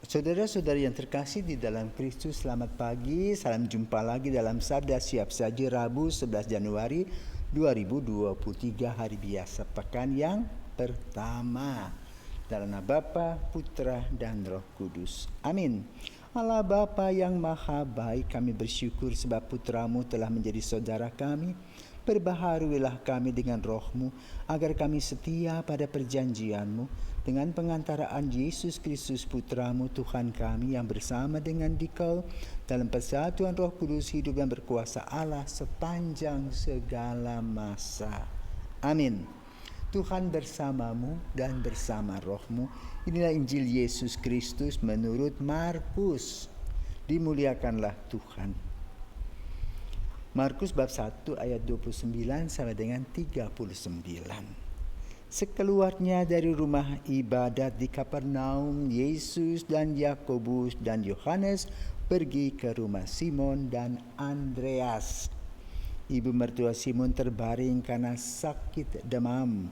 Saudara-saudari yang terkasih di dalam Kristus, selamat pagi. Salam jumpa lagi dalam Sabda Siap Saji Rabu 11 Januari 2023, hari biasa, pekan yang pertama. Dalam nama Bapa, Putra, dan Roh Kudus. Amin. Allah Bapa yang maha baik, kami bersyukur sebab Putramu telah menjadi saudara kami. Perbaharuilah kami dengan roh-Mu, agar kami setia pada perjanjian-Mu, dengan pengantaraan Yesus Kristus Putra-Mu Tuhan kami, yang bersama dengan Dikau dalam persatuan Roh Kudus, hidup dan berkuasa Allah sepanjang segala masa. Amin. Tuhan bersamamu dan bersama roh-Mu. Inilah Injil Yesus Kristus menurut Markus. Dimuliakanlah Tuhan. Markus bab 1 ayat 29 sampai dengan 39. Sekeluarnya dari rumah ibadat di Kapernaum, Yesus dan Yakobus dan Yohanes pergi ke rumah Simon dan Andreas. Ibu mertua Simon terbaring karena sakit demam.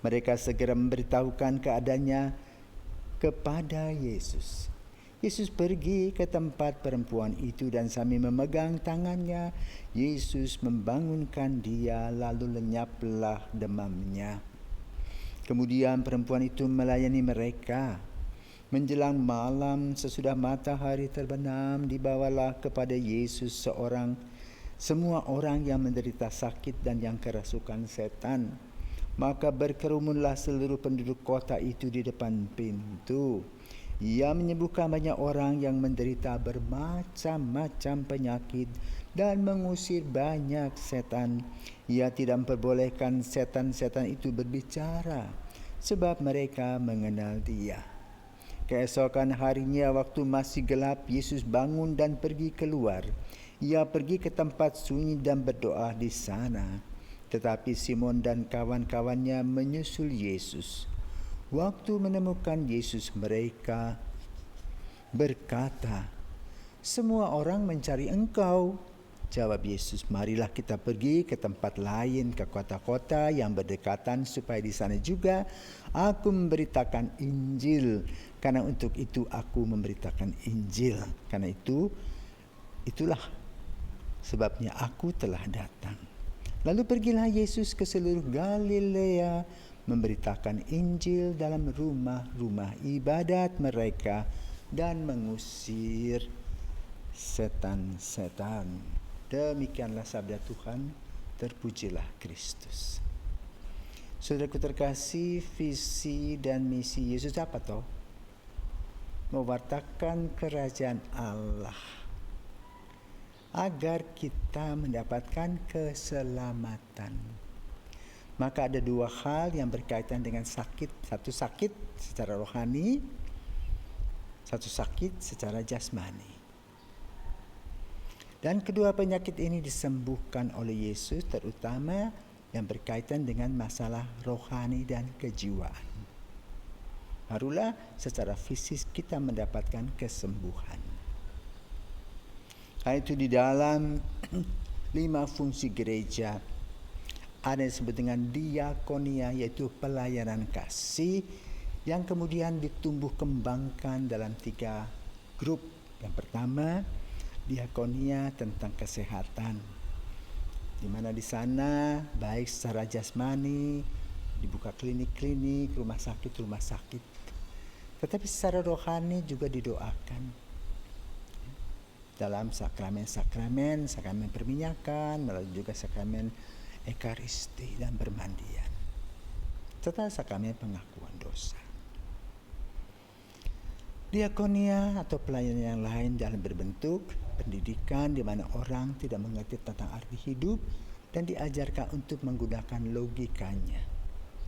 Mereka segera memberitahukan keadaannya kepada Yesus. Yesus pergi ke tempat perempuan itu dan sambil memegang tangannya, Yesus membangunkan dia, lalu lenyaplah demamnya. Kemudian perempuan itu melayani mereka. Menjelang malam, sesudah matahari terbenam, dibawalah kepada Yesus semua orang yang menderita sakit dan yang kerasukan setan. Maka berkerumunlah seluruh penduduk kota itu di depan pintu. Ia menyembuhkan banyak orang yang menderita bermacam-macam penyakit dan mengusir banyak setan. Ia tidak memperbolehkan setan-setan itu berbicara, sebab mereka mengenal Dia. Keesokan harinya, waktu masih gelap, Yesus bangun dan pergi keluar. Ia pergi ke tempat sunyi dan berdoa di sana. Tetapi Simon dan kawan-kawannya menyusul Yesus. Waktu menemukan Yesus, mereka berkata, "Semua orang mencari Engkau." Jawab Yesus, "Marilah kita pergi ke tempat lain, ke kota-kota yang berdekatan, supaya di sana juga aku memberitakan Injil. Karena untuk itu aku memberitakan Injil. Karena itulah sebabnya aku telah datang." Lalu pergilah Yesus ke seluruh Galilea, memberitakan Injil dalam rumah-rumah ibadat mereka dan mengusir setan-setan. Demikianlah sabda Tuhan. Terpujilah Kristus. Saudaraku terkasih, visi dan misi Yesus apa toh? Mewartakan kerajaan Allah agar kita mendapatkan keselamatan. Maka ada dua hal yang berkaitan dengan sakit. Satu sakit secara rohani, satu sakit secara jasmani. Dan kedua penyakit ini disembuhkan oleh Yesus, terutama yang berkaitan dengan masalah rohani dan kejiwaan. Barulah secara fisik kita mendapatkan kesembuhan. Karena itu di dalam 5 fungsi gereja ada yang disebut dengan diakonia, yaitu pelayanan kasih, yang kemudian ditumbuh kembangkan dalam 3 grup. Yang pertama, diakonia tentang kesehatan, di mana di sana baik secara jasmani dibuka klinik-klinik, rumah sakit, tetapi secara rohani juga didoakan dalam sakramen perminyakan, melalui juga sakramen ekaristi dan permandian, serta sakramen pengakuan dosa. Diakonia atau pelayanan yang lain dalam berbentuk pendidikan, di mana orang tidak mengerti tentang arti hidup dan diajarkan untuk menggunakan logikanya,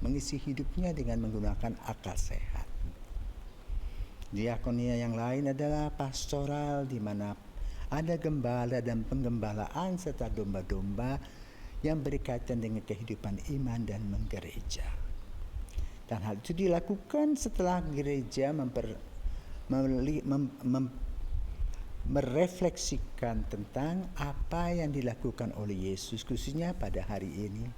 mengisi hidupnya dengan menggunakan akal sehat. Diakonia yang lain adalah pastoral, di mana ada gembala dan penggembalaan serta domba-domba yang berkaitan dengan kehidupan iman dan menggereja. Dan hal itu dilakukan setelah gereja merefleksikan tentang apa yang dilakukan oleh Yesus, khususnya pada hari ini,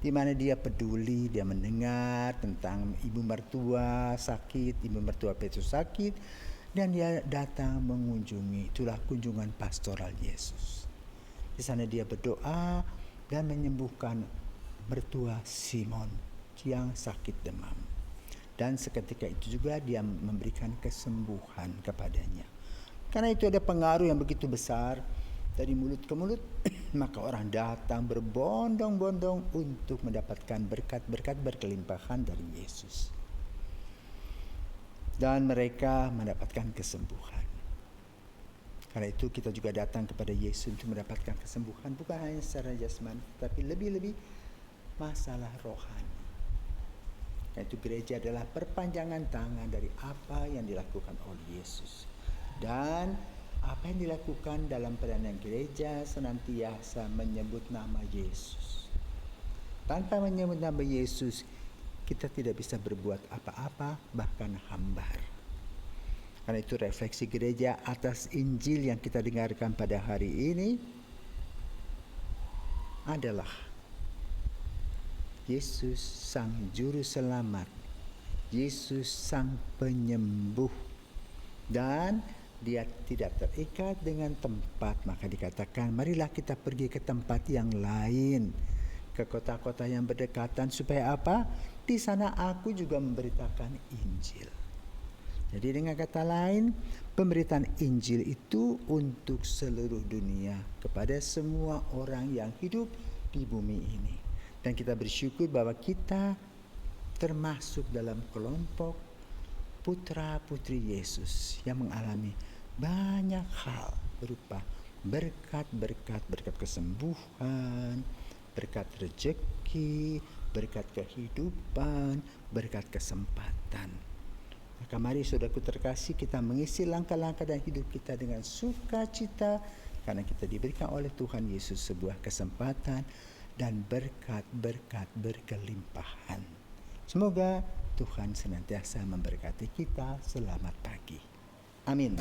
di mana Dia peduli, Dia mendengar tentang ibu mertua sakit, ibu mertua Petrus sakit, Dan dia datang mengunjungi, itulah kunjungan pastoral Yesus. Di sana dia berdoa dan menyembuhkan mertua Simon yang sakit demam. Dan seketika itu juga dia memberikan kesembuhan kepadanya. Karena itu ada pengaruh yang begitu besar dari mulut ke mulut, maka orang datang berbondong-bondong untuk mendapatkan berkat-berkat berkelimpahan dari Yesus. Dan mereka mendapatkan kesembuhan. Karena itu kita juga datang kepada Yesus untuk mendapatkan kesembuhan, bukan hanya secara jasmani, tapi lebih-lebih masalah rohani. Karena itu gereja adalah perpanjangan tangan dari apa yang dilakukan oleh Yesus. Dan apa yang dilakukan dalam peranan gereja senantiasa menyebut nama Yesus. Tanpa menyebut nama Yesus, kita tidak bisa berbuat apa-apa, bahkan hambar. Karena itu refleksi gereja atas Injil yang kita dengarkan pada hari ini adalah Yesus Sang Juru Selamat, Yesus Sang Penyembuh, dan dia tidak terikat dengan tempat. Maka dikatakan, marilah kita pergi ke tempat yang lain, ke kota-kota yang berdekatan, supaya apa? Di sana aku juga memberitakan Injil. Jadi dengan kata lain, pemberitaan Injil itu untuk seluruh dunia, kepada semua orang yang hidup di bumi ini. Dan kita bersyukur bahwa kita termasuk dalam kelompok putra-putri Yesus yang mengalami banyak hal berupa berkat kesembuhan, berkat rezeki, berkat kehidupan, berkat kesempatan. Maka mari saudaraku terkasih, kita mengisi langkah-langkah dan hidup kita dengan sukacita, karena kita diberikan oleh Tuhan Yesus sebuah kesempatan dan berkat-berkat berkelimpahan. Semoga Tuhan senantiasa memberkati kita. Selamat pagi. Amin.